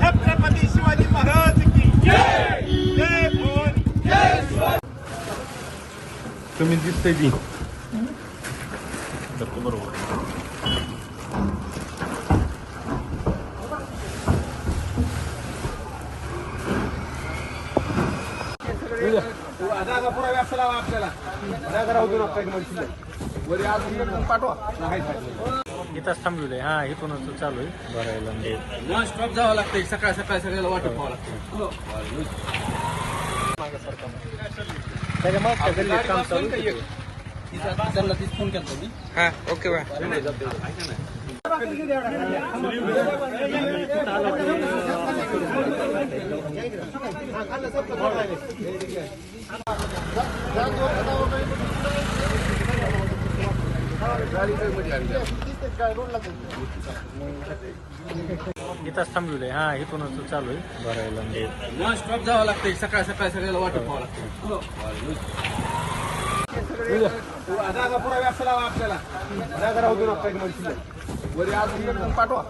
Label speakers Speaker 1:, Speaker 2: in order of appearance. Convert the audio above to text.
Speaker 1: छत्रपती शिवाजी महाराज की जय. जय भवानी. जय शिवाजी.
Speaker 2: कमी दिसतंय ती बरोबर.
Speaker 1: जागा पुरा व्यापला आपल्याला जागा राहू देऊ नका. वरी अजून पाठवा.
Speaker 3: इथंच थांबलेलं आहे. हा इथूनच चालू आहे भरायला.
Speaker 1: नॉन स्टॉप जावं लागतंय. सकाळ सकाळ सगळ्याला वाटप व्हावं लागतं.
Speaker 3: त्याच्या मागच्या गल्लीत काम चालू आहे.
Speaker 1: त्यांना तीच फोन केला मी.
Speaker 3: हा ओके बा. इथंच थांबलेलं आहे. हा इथूनच चालू आहे भरायला.
Speaker 1: नॉन स्टॉप जावं लागतंय. सकाळ सकाळ सगळ्याला वाटप व्हावं लागतं. जागा पुरा व्यापला आपल्याला जागा राहू देऊ नका. वरी अजून पाठवा.